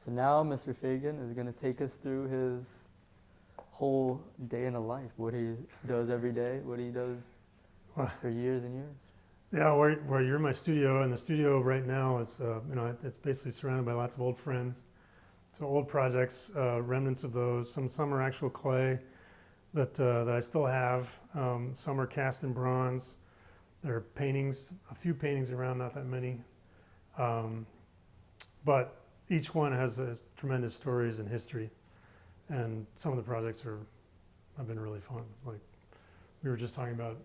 So now Mr. Fagan is going to take us through his whole day in the life, what he does every day, what he does Well, for years and years. yeah, where you're in my studio, and the studio right now is, it's basically surrounded by lots of old friends. So old projects, remnants of those. Some are actual clay that I still have. Some are cast in bronze. There are paintings, a few paintings around, not that many. But each one has tremendous stories and history. And some of the projects have been really fun. Like we were just talking about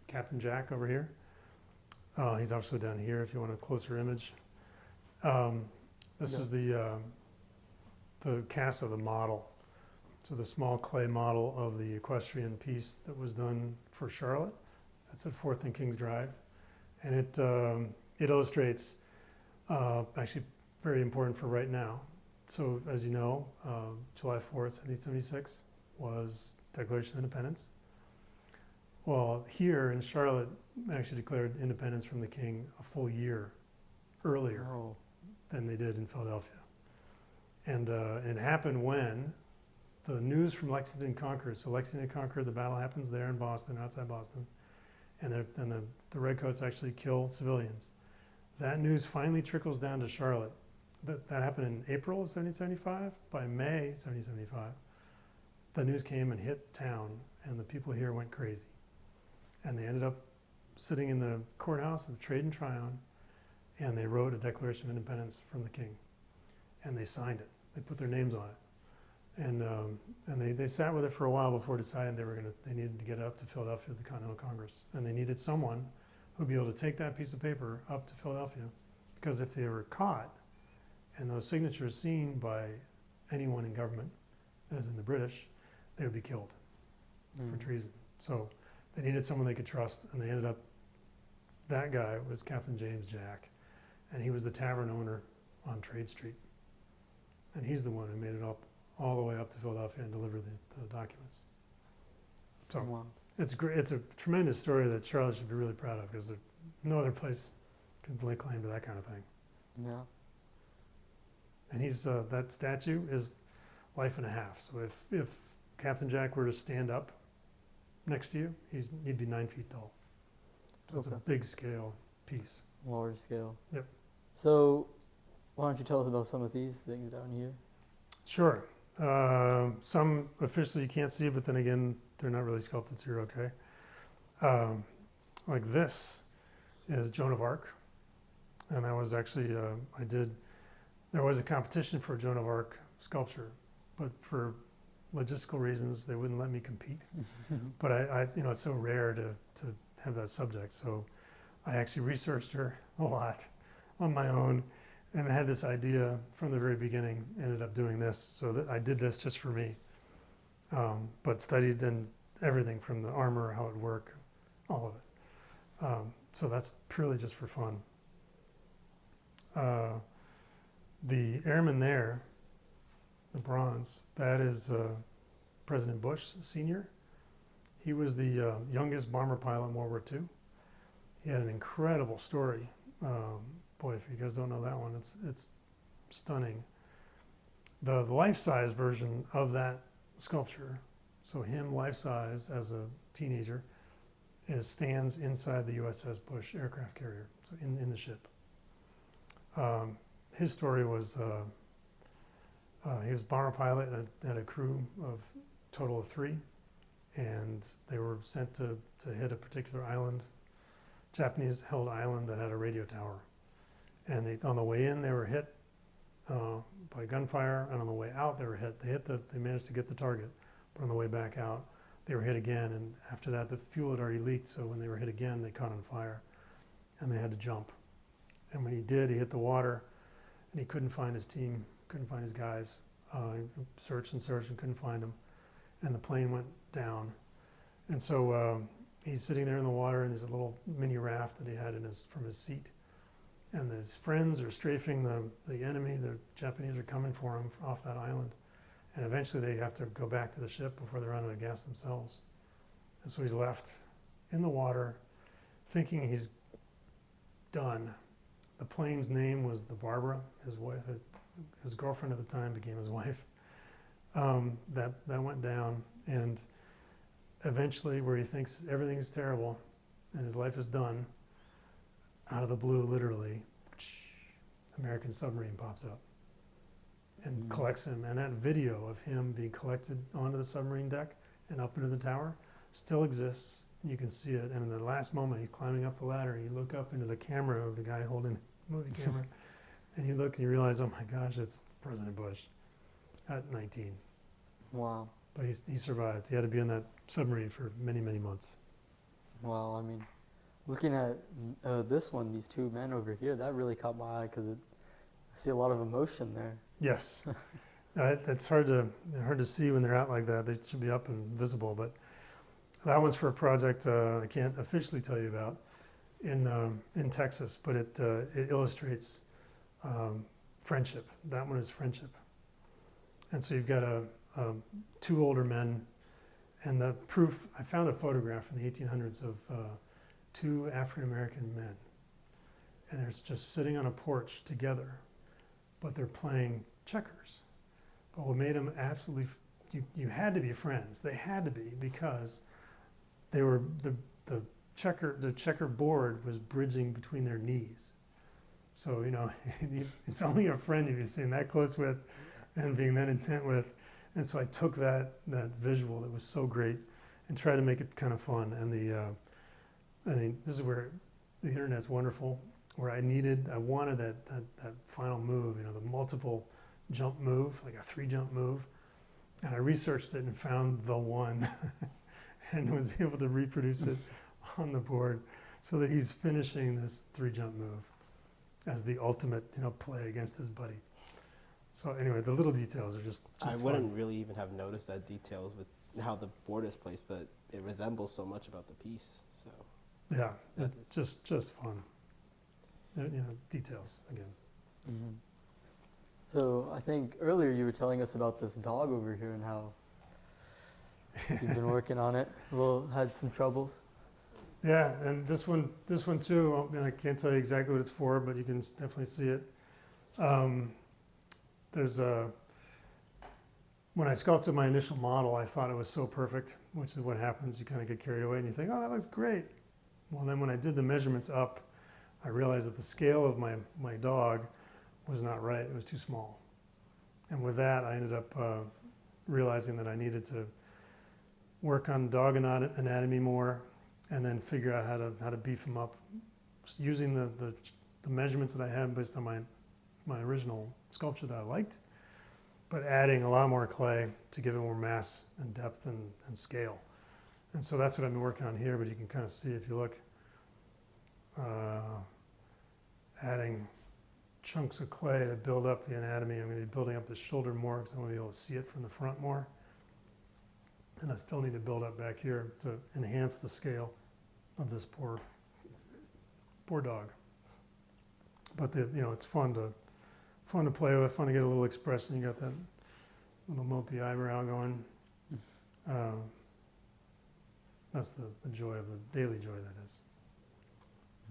Captain Jack over here. He's also down here if you want a closer image. This is the cast of the model. So the small clay model of the equestrian piece that was done for Charlotte. That's at 4th and Kings Drive. And it illustrates, actually very important for right now. So as you know, July 4th, 1876 was Declaration of Independence. Well, here in Charlotte, actually declared independence from the king a full year earlier than they did in Philadelphia. And it happened when the news from Lexington conquered. So Lexington conquered, the battle happens there in Boston, outside Boston, and the Redcoats actually kill civilians. That news finally trickles down to Charlotte. That happened in April of 1775. By May 1775, the news came and hit town, and the people here went crazy. And they ended up sitting in the courthouse of the Trade and Tryon, and they wrote a Declaration of Independence from the king. And they signed it. They put their names on it. And they sat with it for a while before deciding they needed to get it up to Philadelphia to the Continental Congress. And they needed someone who would be able to take that piece of paper up to Philadelphia. Because if they were caught and those signatures seen by anyone in government, as in the British, they would be killed for treason. So they needed someone they could trust, and they ended up, that guy was Captain James Jack, and he was the tavern owner on Trade Street. And he's the one who made it up all the way up to Philadelphia and delivered the documents. So it's great. It's a tremendous story that Charlotte should be really proud of, because no other place can lay claim to that kind of thing. Yeah. And that statue is life and a half. So if Captain Jack were to stand up next to you, he'd be 9 feet tall. So it's a big scale piece. Large scale. Yep. So why don't you tell us about some of these things down here? Sure. Some officially you can't see, but then again, they're not really sculpted, so you're okay. Like this is Joan of Arc. And that was actually, there was a competition for a Joan of Arc sculpture, but for logistical reasons, they wouldn't let me compete. But it's so rare to have that subject. So I actually researched her a lot on my own, and I had this idea from the very beginning, ended up doing this. So I did this just for me, but studied and everything from the armor, how it would work, all of it. So that's purely just for fun. The airman there, the bronze, that is President Bush Sr. He was the youngest bomber pilot in World War II. He had an incredible story. Boy, if you guys don't know that one, it's stunning. The life-size version of that sculpture, so him life-size as a teenager, stands inside the USS Bush aircraft carrier, so in the ship. His story was he was a bomber pilot and had a crew of total of 3, and they were sent to hit a particular island, Japanese-held island that had a radio tower. And on the way in, they were hit by gunfire, and on the way out, they were hit. They managed to get the target, but on the way back out, they were hit again. And after that, the fuel had already leaked, so when they were hit again, they caught on fire, and they had to jump. And when he did, he hit the water, and he couldn't find his team, couldn't find his guys. He searched and couldn't find them, and the plane went down. And so he's sitting there in the water, and there's a little mini raft that he had from his seat. And his friends are strafing the enemy. The Japanese are coming for him off that island. And eventually they have to go back to the ship before they run out of gas themselves. And so he's left in the water thinking he's done. The plane's name was the Barbara, his wife, his girlfriend at the time became his wife. That went down, and eventually, where he thinks everything's terrible and his life is done, out of the blue, literally, American submarine pops up and collects him. And that video of him being collected onto the submarine deck and up into the tower still exists. And you can see it. And in the last moment, he's climbing up the ladder, and you look up into the camera of the guy holding the movie camera, and you look and you realize, oh my gosh, it's President Bush at 19. Wow. But he survived. He had to be in that submarine for many, many months. Wow, I mean, looking at this one, these two men over here, that really caught my eye because I see a lot of emotion there. Yes. It's hard to see when they're out like that. They should be up and visible. But that one's for a project I can't officially tell you about in Texas, but it illustrates friendship. That one is friendship. And so you've got two older men, and the proof, I found a photograph from the 1800s of two African-American men, and they're just sitting on a porch together, but they're playing checkers. But what made them absolutely, you had to be friends. They had to be, because they were, the checker board was bridging between their knees. So, it's only a friend you've seen that close with and being that intent with. And so I took that visual that was so great and tried to make it kind of fun. And this is where the internet's wonderful, where I wanted that final move, the multiple jump move, like a 3-jump move. And I researched it and found the one and was able to reproduce it on the board so that he's finishing this 3-jump move as the ultimate, play against his buddy. So anyway, the little details are just I fun. wouldn't really even have noticed that details with how the board is placed, but it resembles so much about the piece. So Yeah, it's just fun. Details again. Mm-hmm. So I think earlier you were telling us about this dog over here and how you've been working on it. Had some troubles. Yeah, and this one too. I can't tell you exactly what it's for, but you can definitely see it. When I sculpted my initial model, I thought it was so perfect, which is what happens. You kind of get carried away and you think, oh, that looks great. Well, then when I did the measurements up, I realized that the scale of my dog was not right. It was too small. And with that, I ended up realizing that I needed to work on dog anatomy more, and then figure out how to beef him up using the measurements that I had based on my original sculpture that I liked, but adding a lot more clay to give it more mass and depth and scale. And so that's what I've been working on here, but you can kind of see if you look, adding chunks of clay to build up the anatomy. I'm going to be building up the shoulder more because I want to be able to see it from the front more. And I still need to build up back here to enhance the scale of this poor dog. But it's fun to play with, fun to get a little expression. You got that little mopey eyebrow going. That's the joy of the daily joy, that is.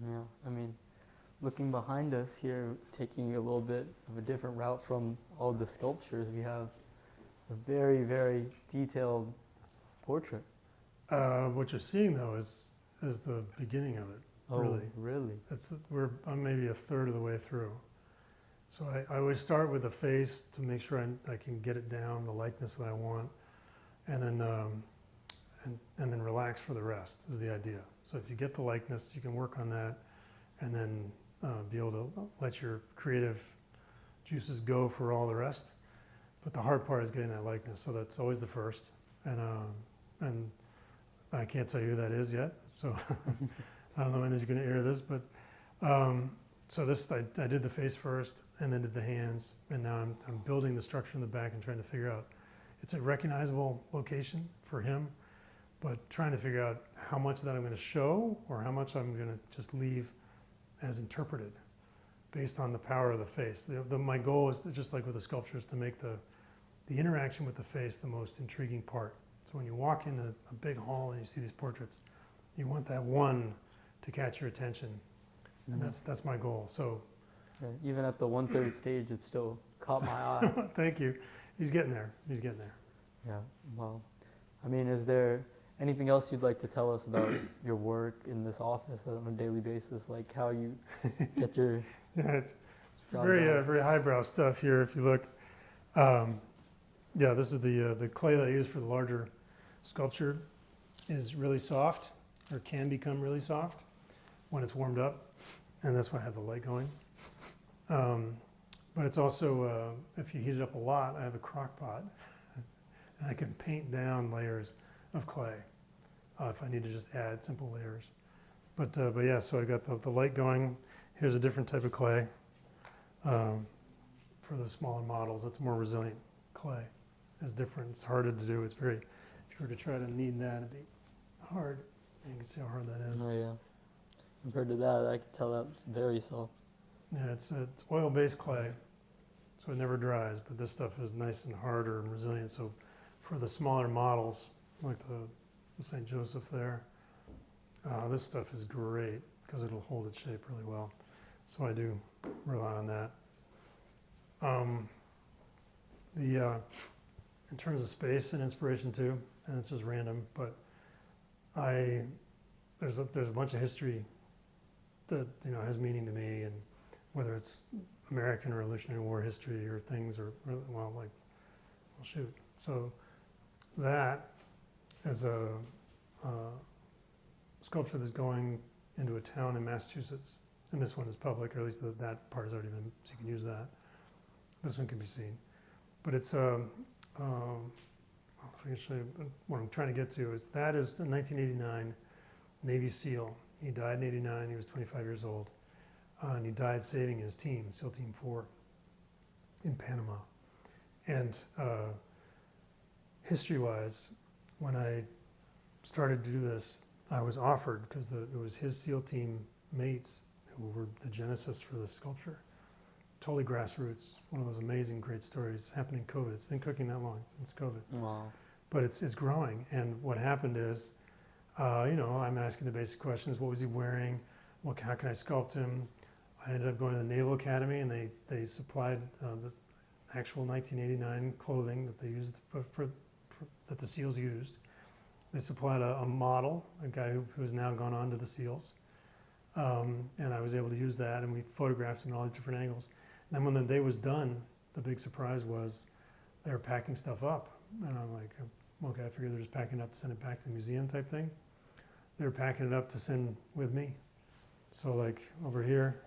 Yeah, I mean, looking behind us here, taking a little bit of a different route from all the sculptures, we have a very, very detailed portrait. What you're seeing though is the beginning of it. Oh, really? I'm maybe a third of the way through. So I always start with the face to make sure I can get it down, the likeness that I want, and then relax for the rest is the idea. So if you get the likeness, you can work on that, and then be able to let your creative juices go for all the rest. But the hard part is getting that likeness. So that's always the first, and I can't tell you who that is yet. So I don't know when you're going to air this, but so this I did the face first, and then did the hands, and now I'm building the structure in the back and trying to figure out. It's a recognizable location for him, but trying to figure out how much of that I'm going to show or how much I'm going to just leave as interpreted based on the power of the face. My goal is to, just like with the sculptures, to make the interaction with the face the most intriguing part. So when you walk into a big hall and you see these portraits, you want that one to catch your attention, and that's my goal. So Even at the 1/3 stage, it's still caught my eye. Thank you. He's getting there. He's getting there. Yeah, well, I mean, is there anything else you'd like to tell us about your work in this office on a daily basis, like how you get your Yeah, it's job very done? very highbrow stuff here. If you look, yeah, this is the clay that I use for the larger sculpture. Is really soft, or can become really soft when it's warmed up, and that's why I have the light going. But it's also, if you heat it up a lot, I have a crock pot, and I can paint down layers of clay if I need to just add simple layers. But yeah, so I got the light going. Here's a different type of clay for the smaller models. It's more resilient clay. It's different. It's harder to do. It's very, if you were to try to knead that, it'd be hard. You can see how hard that is. Oh yeah. Compared to that, I could tell that's very soft. Yeah, it's oil-based clay, so it never dries. But this stuff is nice and harder and resilient. So for the smaller models, like the St. Joseph there, this stuff is great because it'll hold its shape really well. So I do rely on that. In terms of space and inspiration too, and it's just random, but there's a bunch of history that has meaning to me, and whether it's American Revolutionary War history or things, or well, shoot. So that is a sculpture that's going into a town in Massachusetts, and this one is public, or at least that part has already been, so you can use that. This one can be seen, but it's if I can show you what I'm trying to get to is a 1989 Navy SEAL. He died in '89. He was 25 years old, and he died saving his team, SEAL Team 4, in Panama. And history-wise, when I started to do this, I was offered, because it was his SEAL team mates who were the genesis for this sculpture. Totally grassroots, one of those amazing, great stories happening in COVID. It's been cooking that long, since COVID. Wow. But it's growing, and what happened is, I'm asking the basic questions. What was he wearing? How can I sculpt him? I ended up going to the Naval Academy, and they supplied the actual 1989 clothing that they used that the SEALs used. They supplied a model, a guy who has now gone on to the SEALs, and I was able to use that, and we photographed him in all these different angles. And then when the day was done, the big surprise was they were packing stuff up, and I'm like, okay, I figured they're just packing it up to send it back to the museum type thing. They were packing it up to send with me. So like over here,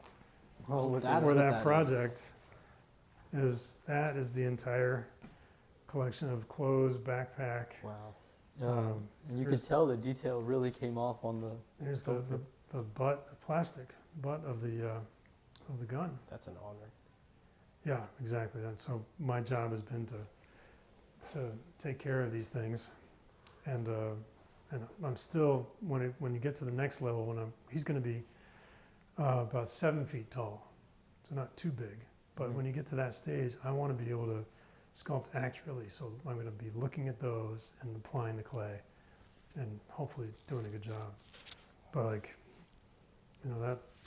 Oh, That's for what that project is the entire collection of clothes, backpack. Wow. and you could here's- tell the detail really came off on the. Here's the plastic butt of the gun. That's an honor. Yeah, exactly. And so my job has been to take care of these things, and I'm still when you get to the next level, he's going to be about 7 feet tall, so not too big. But when you get to that stage, I want to be able to sculpt accurately. So I'm going to be looking at those and applying the clay, and hopefully doing a good job. But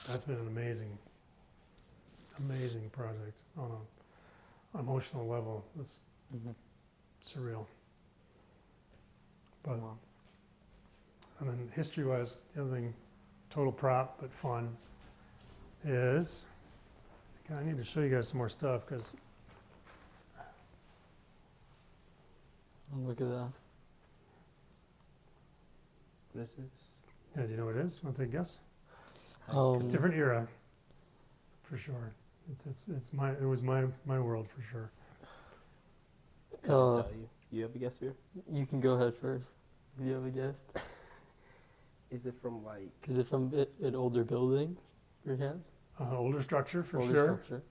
that's been an amazing project on an emotional level. It's Mhm. surreal. But Wow. and then history-wise, the other thing, total prop but fun, is I need to show you guys some more stuff because Oh, look at that. What is this? do you know what it is? Want to take a guess? Um, It's a different era, for sure. It was my world for sure. Can Uh, I tell you? You have a guess here? You can go ahead first. If you have a guess. Is it from like? Is it from an older building, perchance? Older structure for Older sure. structure.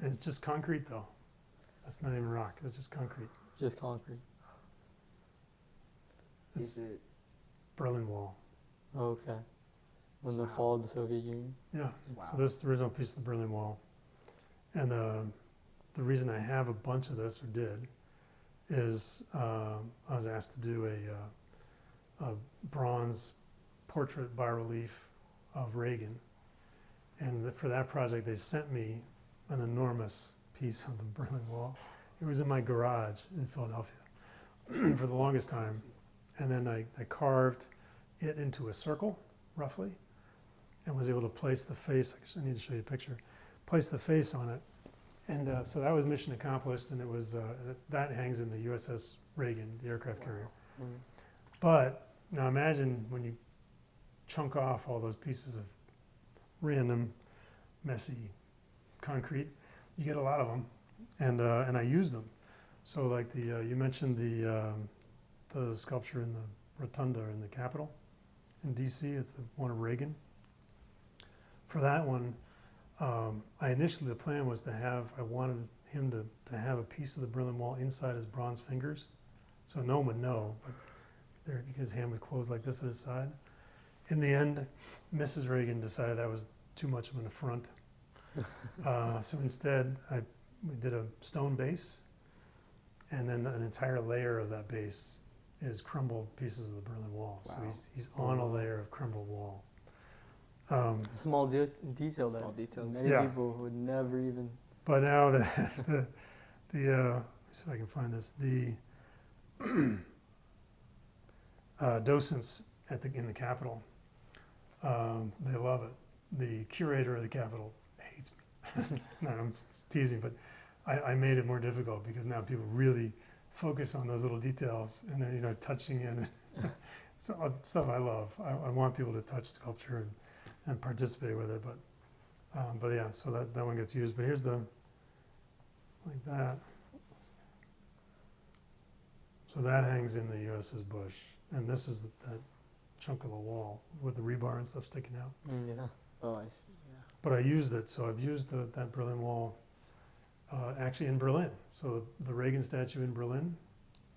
It's just concrete though. That's not even rock. It's just concrete. Just concrete. It's Is it? Berlin Wall. Okay. When the So- fall of the Soviet Union. Yeah. Wow. So this is the original piece of the Berlin Wall, and the reason I have a bunch of this, or did, is I was asked to do a bronze portrait bas-relief of Reagan, and for that project they sent me an enormous piece of the Berlin Wall. It was in my garage in Philadelphia for the longest time. And then I carved it into a circle, roughly, and was able to place the face. I need to show you a picture. Place the face on it. And so that was mission accomplished, and it was that hangs in the USS Reagan, the aircraft carrier. Mm. But now imagine when you chunk off all those pieces of random, messy concrete, you get a lot of them, and I use them. So like you mentioned the sculpture in the rotunda in the Capitol in D.C. It's the one of Reagan. For that one, the plan was I wanted him to have a piece of the Berlin Wall inside his bronze fingers, so no one would know, but his hand was closed like this at his side. In the end, Mrs. Reagan decided that was too much of an affront. So instead, we did a stone base, and then an entire layer of that base is crumbled pieces of the Berlin Wall. Wow. So he's on a layer of crumbled wall. Small detail Small that details. many Yeah. people would never even. But now let me see if I can find this. The docents in the Capitol, they love it. The curator of the Capitol hates me. No, I'm teasing, but I made it more difficult because now people really focus on those little details, and they're touching in. So stuff I love. I want people to touch sculpture and participate with it, but yeah, so that one gets used. But here's like that. So that hangs in the USS Bush, and this is that chunk of the wall with the rebar and stuff sticking out. Yeah. Oh, I see. Yeah. But I used it, so I've used that Berlin Wall actually in Berlin. So the Reagan statue in Berlin,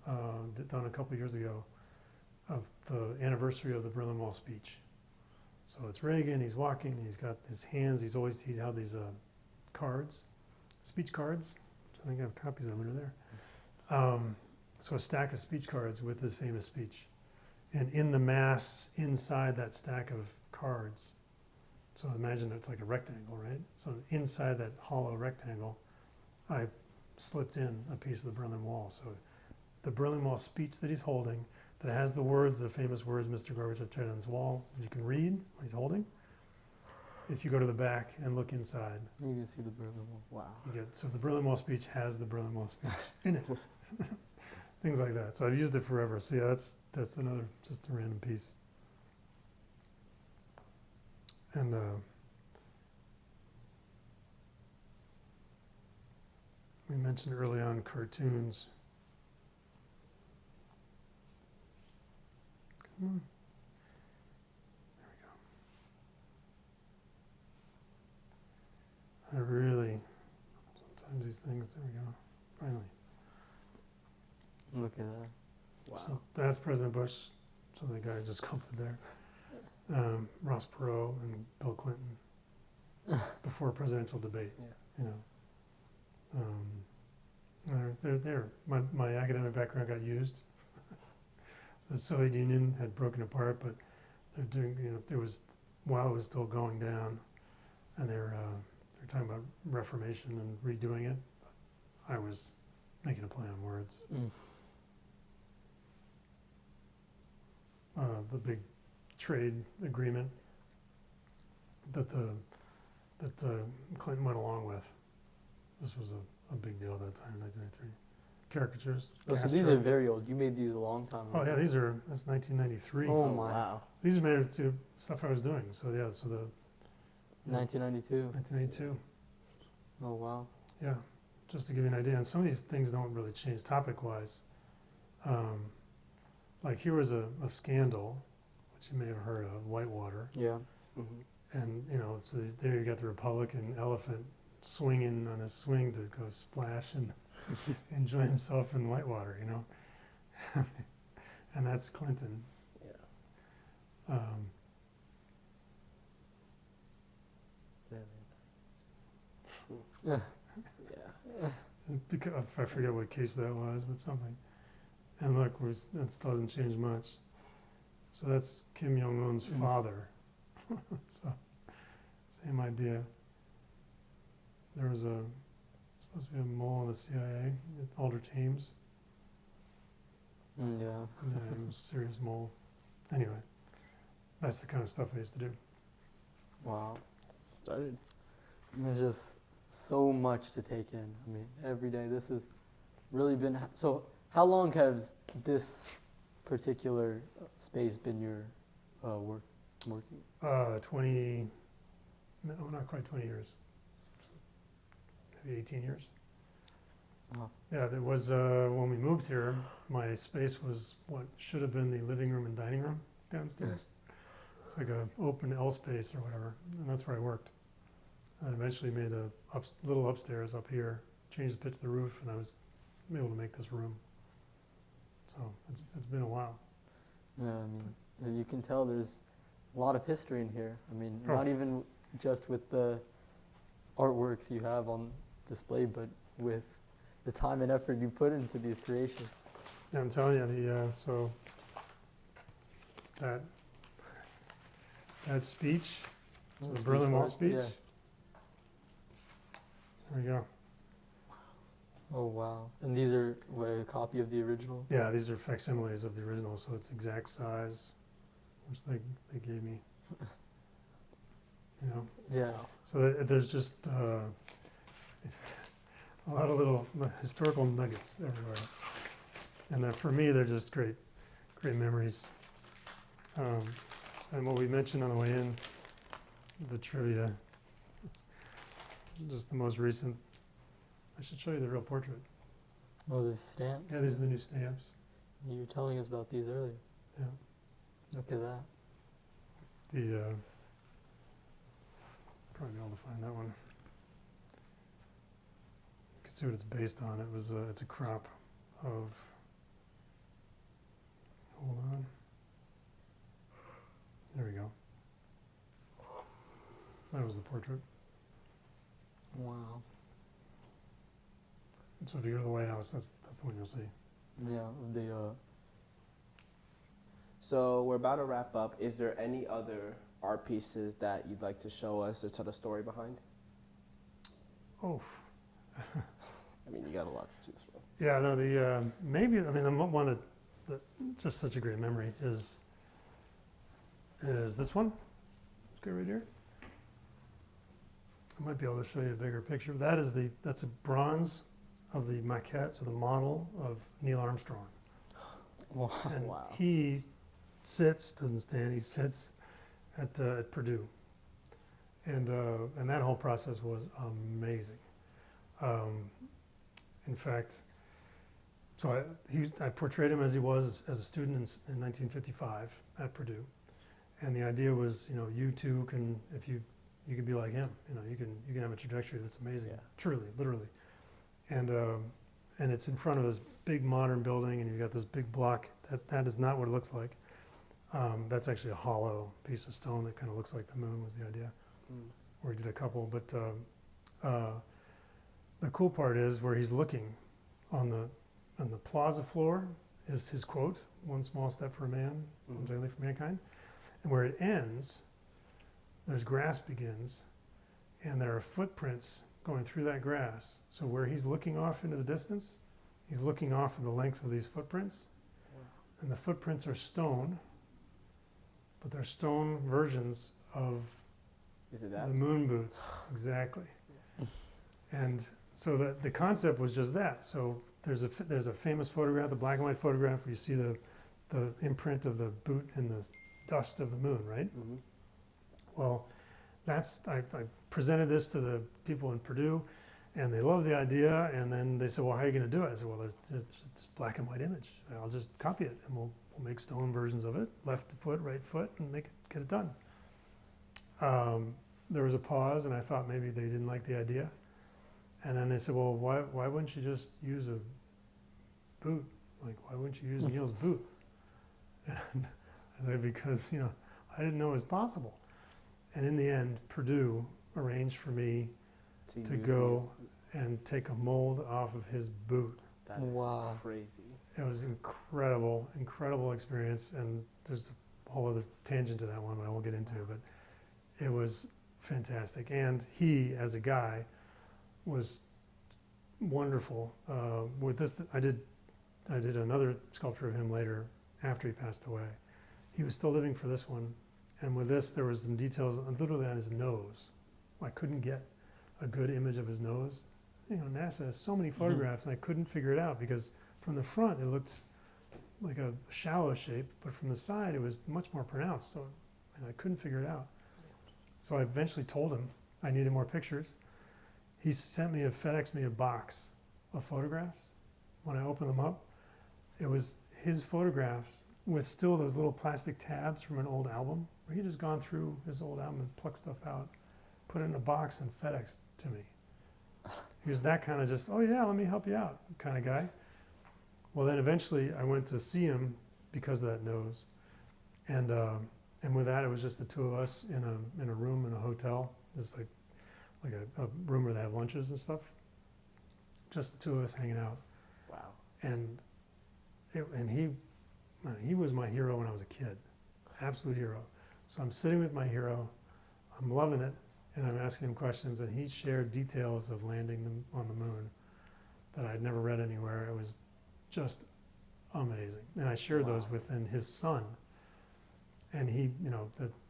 done a couple years ago, of the anniversary of the Berlin Wall speech. So it's Reagan, he's walking, he's got his hands, he's had these cards, speech cards, which I think I have copies of under there. So a stack of speech cards with his famous speech. And in the mass, inside that stack of cards, so imagine it's like a rectangle, right? So inside that hollow rectangle, I slipped in a piece of the Berlin Wall. So the Berlin Wall speech that he's holding, that has the famous words, Mr. Gorbachev tried on his wall, that you can read what he's holding. If you go to the back and look inside, You can see the Berlin Wall. Wow. so the Berlin Wall speech has the Berlin Wall speech in it. Things like that. So I've used it forever. So yeah, that's another, just a random piece. And we mentioned early on cartoons. Come on. There we go. Sometimes these things, there we go. Finally. Look at that. Wow. So that's President Bush. So the guy just sculpted there. Ross Perot and Bill Clinton before a presidential debate. Yeah. They're my academic background got used. The Soviet Union had broken apart, but they're doing, it was while it was still going down, and they're talking about reformation and redoing it. I was making a play on words. Mm. The big trade agreement that Clinton went along with. This was a big deal at that time, 1993. Caricatures. Oh, so these Castro. are very old. You made these a long time ago. Oh yeah, that's 1993. Oh, Oh, my. wow. So these are made of stuff I was doing. So yeah, so the 1992. 1982. Oh, wow. Yeah, just to give you an idea. And some of these things don't really change topic-wise. Like here was a scandal, which you may have heard of, Whitewater. Yeah. Mm-hmm. And, so there you got the Republican elephant swinging on his swing to go splash and enjoy himself in Whitewater, And that's Clinton. Yeah. Yeah. Yeah. Because I forget what case that was, but something. And look, that still doesn't change much. So that's Kim Jong-un's father. So, same idea. There was supposed to be a mole in the CIA, Alder Thames. Yeah. Yeah, he was a serious mole. Anyway, that's the kind of stuff I used to do. Wow. Started. There's just so much to take in. I mean, every day this has really been. So, how long has this particular space been your working? 20, no, not quite 20 years. Maybe 18 years. Wow. Yeah, there was, when we moved here, my space was what should have been the living room and dining room downstairs. It's like a open L space or whatever, and that's where I worked. And eventually made a little upstairs up here, changed the pitch of the roof, and I was able to make this room. So it's been a while. Yeah, I mean, as you can tell, there's a lot of history in here. I mean, Oh. not even just with the artworks you have on display, but with the time and effort you put into these creations. Yeah, I'm telling you, so that speech, so the Speech Berlin Wall parts, speech. yeah. There you go. Oh wow! And these are what, a copy of the original. Yeah, these are facsimiles of the original, so it's exact size, which they gave me. You know, Yeah. so there's just a lot of little historical nuggets everywhere, and for me, they're just great memories. And what we mentioned on the way in, the trivia, just the most recent. I should show you the real portrait. Oh, the stamps. Yeah, these are the new stamps. You were telling us about these earlier. Yeah. Look at that. Probably be able to find that one. You can see what it's based on. It's a crop of. Hold on. There we go. That was the portrait. Wow. So if you go to the White House, that's the one you'll see. Yeah. The So we're about to wrap up. Is there any other art pieces that you'd like to show us or tell the story behind? Oh. I mean, you got a lot to choose from. Yeah, no, the one that just such a great memory is this one. Let's go right here. I might be able to show you a bigger picture. That's a bronze of the maquette, so the model of Neil Armstrong. wow. And Wow. he doesn't stand, he sits at Purdue. And that whole process was amazing. In fact, so I portrayed him as he was as a student in 1955 at Purdue. And the idea was, you too can, if you can be like him, you can have a trajectory that's amazing, Yeah. truly, literally. And it's in front of this big modern building, and you've got this big block. That is not what it looks like. That's actually a hollow piece of stone that kind of looks like the moon was the idea. Or he did a couple, but the cool part is where he's looking on the plaza floor is his quote, "One small step for a man, one giant leap for mankind." And where it ends, there's grass begins, and there are footprints going through that grass. So where he's looking off into the distance, he's looking off of the length of these footprints. And the footprints are stone, but they're stone versions of Is it that? the moon boots. Exactly. And so the concept was just that. So there's a famous photograph, the black and white photograph, where you see the imprint of the boot in the dust of the moon, right? Mm-hmm. Well, I presented this to the people in Purdue, and they loved the idea. And then they said, "Well, how are you going to do it?" I said, "Well, it's a black and white image. I'll just copy it, and we'll make stone versions of it, left foot, right foot, and get it done." There was a pause, and I thought maybe they didn't like the idea. And then they said, "Well, why wouldn't you just use a boot? Like, why wouldn't you use Neil's boot?" And I said, "Because I didn't know it was possible." And in the end, Purdue arranged for me to go and take a mold off of his boot. That is Wow. crazy. It was incredible experience. And there's a whole other tangent to that one, but I won't get into. But it was fantastic. And he, as a guy, was wonderful. With this, I did another sculpture of him later after he passed away. He was still living for this one, and with this, there was some details literally on his nose. I couldn't get a good image of his nose. You know, NASA has so many photographs, and I couldn't figure it out because from the front it looked like a shallow shape, but from the side it was much more pronounced. So and I couldn't figure it out. So I eventually told him I needed more pictures. He FedExed me a box of photographs. When I opened them up, it was his photographs with still those little plastic tabs from an old album, where he just gone through his old album and plucked stuff out, put it in a box and FedExed to me. He was that kind of just, oh yeah, let me help you out kind of guy. Well, then eventually I went to see him because of that nose. And with that, it was just the two of us in a room in a hotel. It's like a room where they have lunches and stuff. Just the two of us hanging out. Wow. And he was my hero when I was a kid, absolute hero. So I'm sitting with my hero, I'm loving it, and I'm asking him questions, and he shared details of landing them on the moon that I'd never read anywhere. It was just amazing. And I shared those with his son. And he,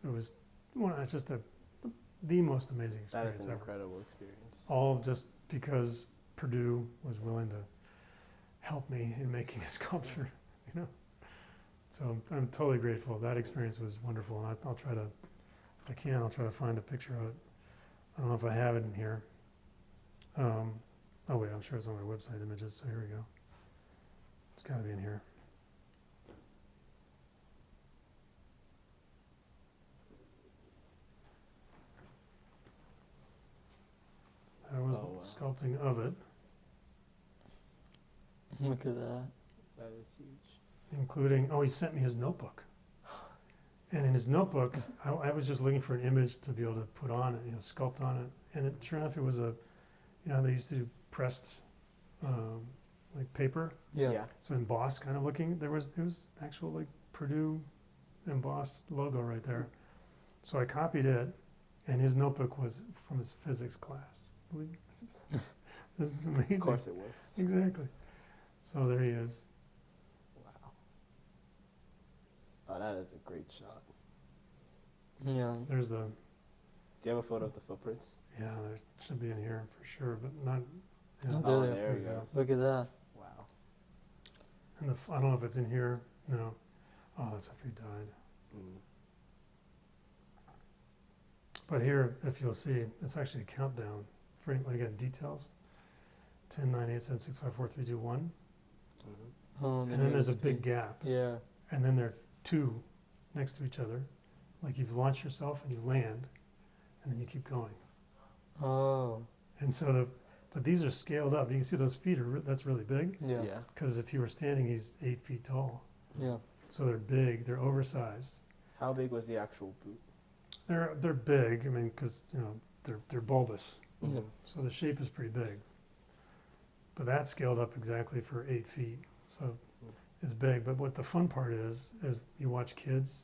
it was it's just the most amazing experience That is an ever. incredible experience. All just because Purdue was willing to help me in making a sculpture, So I'm totally grateful. That experience was wonderful, and I'll try to, if I can, I'll try to find a picture of it. I don't know if I have it in here. Oh wait, I'm sure it's on my website images, so here we go. It's got to be in here. That was the sculpting of it, Look at that. That is huge. including, he sent me his notebook. And in his notebook, I was just looking for an image to be able to put on it, sculpt on it. And sure enough, it was they used to do pressed, like paper. Yeah. So embossed kind of looking. It was actual like Purdue embossed logo right there. So I copied it, and his notebook was from his physics class. This is amazing. Of course it was. Exactly. So there he is. Wow. Oh, that is a great shot. Yeah. There's the, Do you have a photo of the footprints? there should be in here for sure, but not. Oh, Oh, there there we he go. goes. Look at that. Wow. And I don't know if it's in here. No. Oh, that's after he died. Mm. But here, if you'll see, it's actually a countdown. For again, details. 10, 9, 8, 7, 6, 5, 4, 3, 2, 1. Mm-hmm. Oh, And then there's a big gap. Yeah. And then there are two next to each other. Like you've launched yourself and you land, and then you keep going. Oh. And so but these are scaled up. You can see those feet that's really big. Yeah. Yeah. Because if you were standing, he's 8 feet tall. Yeah. So they're big, they're oversized. How big was the actual boot? They're big, because, they're bulbous. Yeah. So the shape is pretty big. But that's scaled up exactly for 8 feet. So it's big. But what the fun part is you watch kids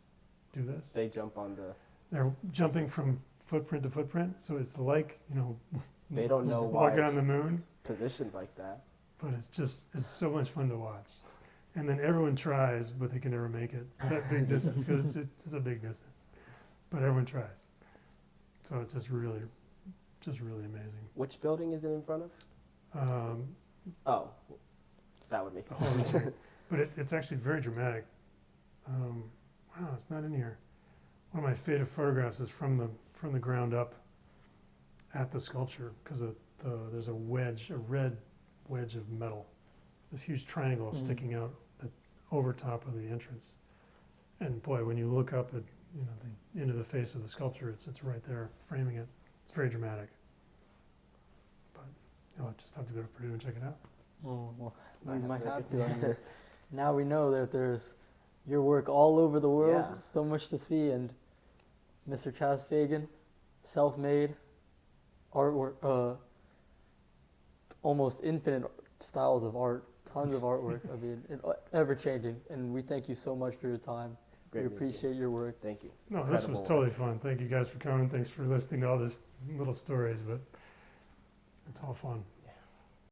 do this. They jump on the. They're jumping from footprint to footprint. So it's like, They don't know why walking on it's the moon. positioned like that. But it's so much fun to watch. And then everyone tries, but they can never make it that big distance because it's a big distance. But everyone tries. So it's just really amazing. Which building is it in front of? Oh, that would make the whole sense. thing. But it's actually very dramatic. Wow, it's not in here. One of my favorite photographs is from the ground up at the sculpture because there's a red wedge of metal, this huge triangle sticking out over top of the entrance. And boy, when you look up at into the face of the sculpture, it's right there framing it. It's very dramatic. But you'll just have to go to Purdue and check it out. Oh, well, I we have might to have look to. at that. Now we know that there's your work all over the world, Yeah. so much to see, and Mr. Chaz Fagan, self-made artwork, almost infinite styles of art, tons of artwork. I mean, ever-changing, and we thank you so much for your time. Great We meeting you. appreciate your work. Thank you. No, this was Incredible totally fun. Thank you guys for coming. Thanks for listening to all this little stories, but it's all fun.